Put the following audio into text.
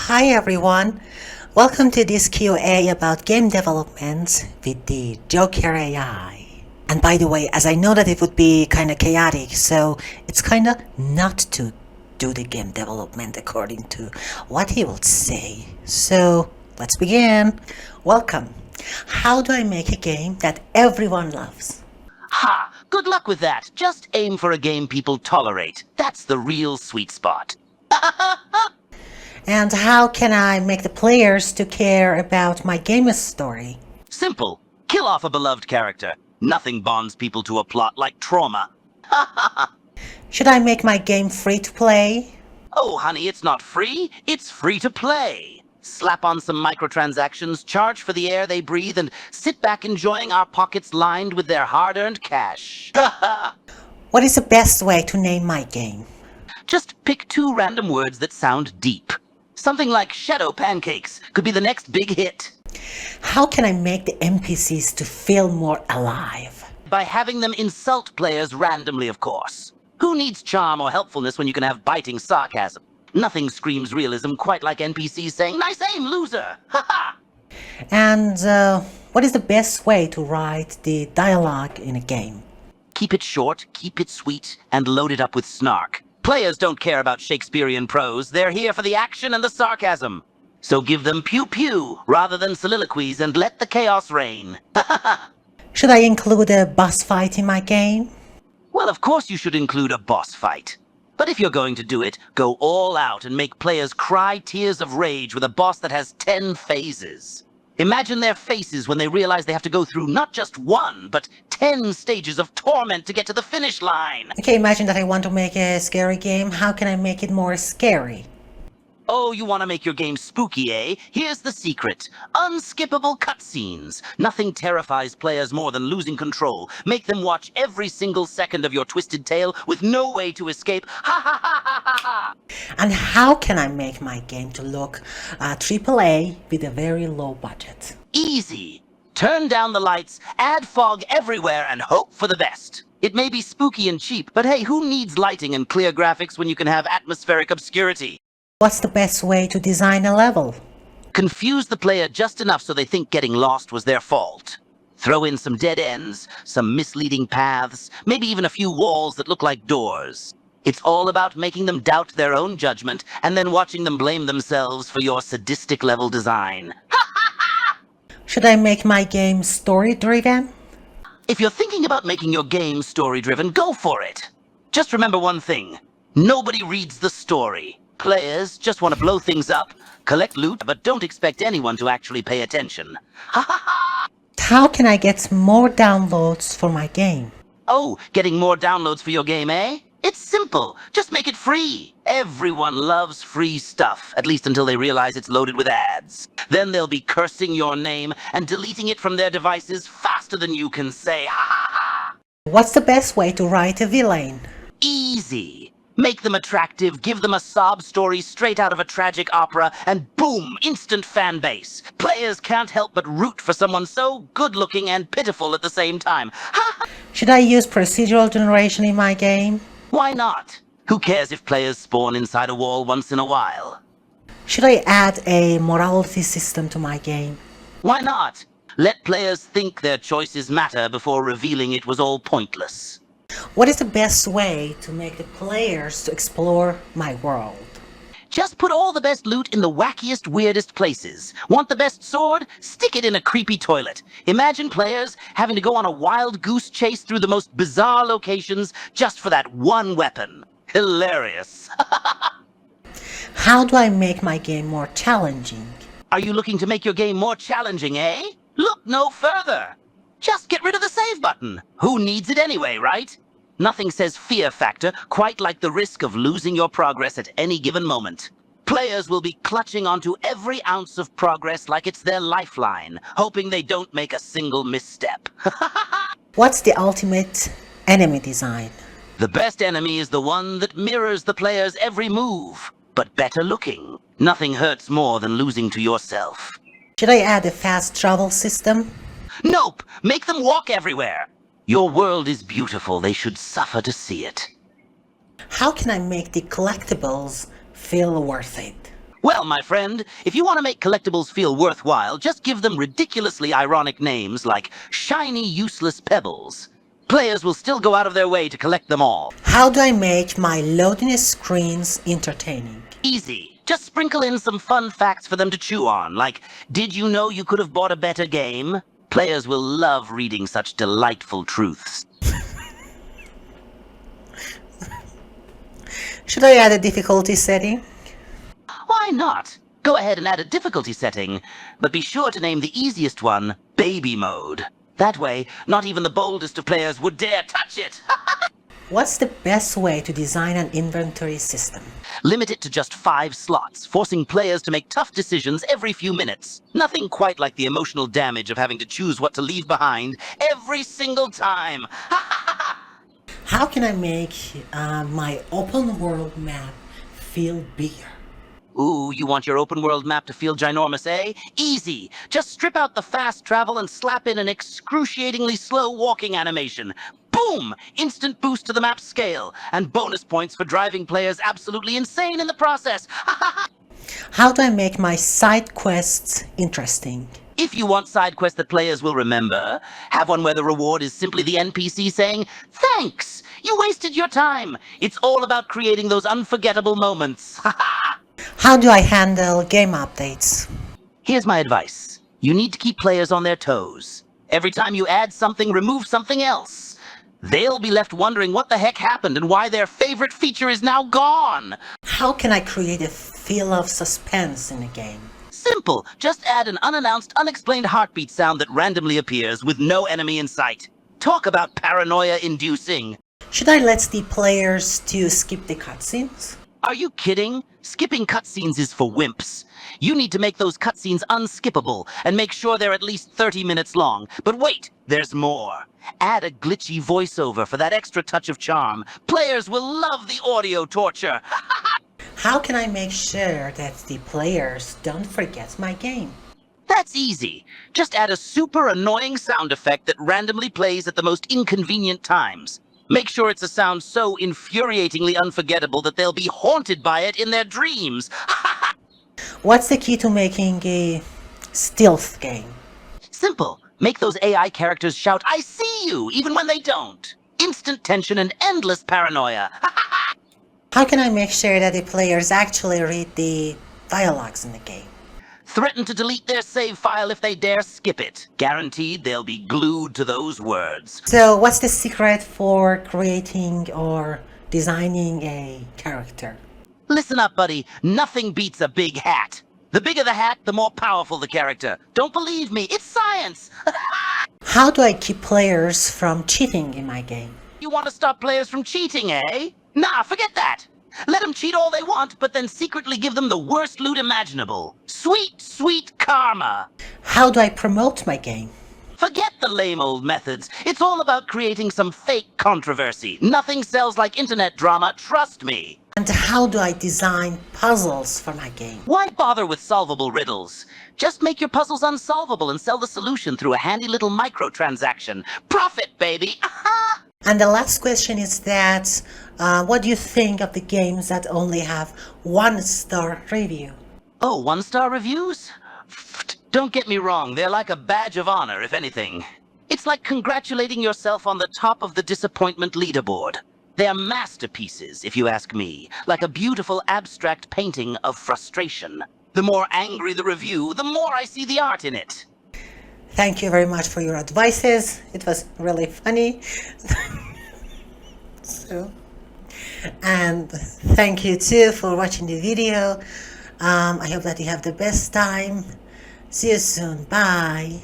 Hi everyone, welcome to this Q&A about game development with the Joker AI. And by the way, as I know that it would be kind of chaotic, so it's kind of not to do the game development according to what he would say. So let's begin. Welcome. How do I make a game that everyone loves? Ha! Good luck with that. Just aim for a game people tolerate. That's the real sweet spot. And how can I make the players to care about my game's story? Simple. Kill off a beloved character. Nothing bonds people to a plot like trauma. Should I make my game free to play? Oh, honey, it's not free. It's free to play. Slap on some microtransactions, charge for the air they breathe, and sit back enjoying our pockets lined with their hard-earned cash. What is the best way to name my game? Just pick two random words that sound deep. Something like Shadow Pancakes could be the next big hit. How can I make the NPCs to feel more alive? By having them insult players randomly, of course. Who needs charm or helpfulness when you can have biting sarcasm? Nothing screams realism quite like NPCs saying, "Nice aim, loser!" Ha ha! And what is the best way to write the dialogue in a game? Keep it short, keep it sweet, and load it up with snark. Players don't care about Shakespearean prose. They're here for the action and the sarcasm. So give them pew-pew rather than soliloquies and let the chaos reign. Should I include a boss fight in my game? Well, of course you should include a boss fight. But if you're going to do it, go all out and make players cry tears of rage with a boss that has 10 phases. Imagine their faces when they realize they have to go through not just one, but 10 stages of torment to get to the finish line. Okay, imagine that I want to make a scary game. How can I make it more scary? Oh, you want to make your game spooky, eh? Here's the secret. Unskippable cutscenes. Nothing terrifies players more than losing control. Make them watch every single second of your twisted tale with no way to escape. Ha ha ha ha ha ha! And how can I make my game to look AAA with a very low budget? Easy. Turn down the lights, add fog everywhere, and hope for the best. It may be spooky and cheap, but hey, who needs lighting and clear graphics when you can have atmospheric obscurity? What's the best way to design a level? Confuse the player just enough so they think getting lost was their fault. Throw in some dead ends, some misleading paths, maybe even a few walls that look like doors. It's all about making them doubt their own judgment and then watching them blame themselves for your sadistic level design. Should I make my game story-driven? If you're thinking about making your game story-driven, go for it. Just remember one thing. Nobody reads the story. Players just want to blow things up, collect loot, but don't expect anyone to actually pay attention. Ha ha ha! How can I get more downloads for my game? Oh, getting more downloads for your game, eh? It's simple. Just make it free. Everyone loves free stuff, at least until they realize it's loaded with ads. Then they'll be cursing your name and deleting it from their devices faster than you can say, ha ha ha! What's the best way to write a villain? Easy. Make them attractive, give them a sob story straight out of a tragic opera, and boom, instant fan base. Players can't help but root for someone so good-looking and pitiful at the same time. Ha! Should I use procedural generation in my game? Why not? Who cares if players spawn inside a wall once in a while? Should I add a morality system to my game? Why not? Let players think their choices matter before revealing it was all pointless. What is the best way to make the players to explore my world? Just put all the best loot in the wackiest, weirdest places. Want the best sword? Stick it in a creepy toilet. Imagine players having to go on a wild goose chase through the most bizarre locations just for that one weapon. Hilarious. How do I make my game more challenging? Are you looking to make your game more challenging, eh? Look no further. Just get rid of the save button. Who needs it anyway, right? Nothing says fear factor quite like the risk of losing your progress at any given moment. Players will be clutching onto every ounce of progress like it's their lifeline, hoping they don't make a single misstep. What's the ultimate enemy design? The best enemy is the one that mirrors the player's every move, but better looking. Nothing hurts more than losing to yourself. Should I add a fast travel system? Nope! Make them walk everywhere! Your world is beautiful. They should suffer to see it. How can I make the collectibles feel worth it? Well, my friend, if you want to make collectibles feel worthwhile, just give them ridiculously ironic names like shiny, useless pebbles. Players will still go out of their way to collect them all. How do I make my loading screens entertaining? Easy. Just sprinkle in some fun facts for them to chew on, like, did you know you could have bought a better game? Players will love reading such delightful truths. Should I add a difficulty setting? Why not? Go ahead and add a difficulty setting, but be sure to name the easiest one, Baby Mode. That way, not even the boldest of players would dare touch it. What's the best way to design an inventory system? Limit it to just 5 slots, forcing players to make tough decisions every few minutes. Nothing quite like the emotional damage of having to choose what to leave behind every single time. How can I make my open world map feel bigger? Ooh, you want your open world map to feel ginormous, eh? Easy! Just strip out the fast travel and slap in an excruciatingly slow walking animation. Boom! Instant boost to the map's scale, and bonus points for driving players absolutely insane in the process. How do I make my side quests interesting? If you want side quests that players will remember, have one where the reward is simply the NPC saying, "Thanks! You wasted your time!" It's all about creating those unforgettable moments. How do I handle game updates? Here's my advice. You need to keep players on their toes. Every time you add something, remove something else. They'll be left wondering what the heck happened and why their favorite feature is now gone. How can I create a feel of suspense in a game? Simple. Just add an unannounced, unexplained heartbeat sound that randomly appears with no enemy in sight. Talk about paranoia-inducing. Should I let the players to skip the cutscenes? Are you kidding? Skipping cutscenes is for wimps. You need to make those cutscenes unskippable and make sure they're at least 30 minutes long. But wait, there's more. Add a glitchy voiceover for that extra touch of charm. Players will love the audio torture. How can I make sure that the players don't forget my game? That's easy. Just add a super annoying sound effect that randomly plays at the most inconvenient times. Make sure it's a sound so infuriatingly unforgettable that they'll be haunted by it in their dreams. What's the key to making a stealth game? Simple. Make those AI characters shout, "I see you," even when they don't. Instant tension and endless paranoia. How can I make sure that the players actually read the dialogues in the game? Threaten to delete their save file if they dare skip it. Guaranteed they'll be glued to those words. So what's the secret for creating or designing a character? Listen up, buddy. Nothing beats a big hat. The bigger the hat, the more powerful the character. Don't believe me, it's science. How do I keep players from cheating in my game? You want to stop players from cheating, eh? Nah, forget that. Let them cheat all they want, but then secretly give them the worst loot imaginable. Sweet, sweet karma. How do I promote my game? Forget the lame old methods. It's all about creating some fake controversy. Nothing sells like internet drama, trust me. And how do I design puzzles for my game? Why bother with solvable riddles? Just make your puzzles unsolvable and sell the solution through a handy little microtransaction. Profit, baby! Aha! And the last question is that, what do you think of the games that only have 1-star review? Oh, 1-star reviews? Don't get me wrong, they're like a badge of honor, if anything. It's like congratulating yourself on the top of the disappointment leaderboard. They're masterpieces, if you ask me, like a beautiful abstract painting of frustration. The more angry the review, the more I see the art in it. Thank you very much for your advices. It was really funny. And thank you too for watching the video. I hope that you have the best time. See you soon. Bye.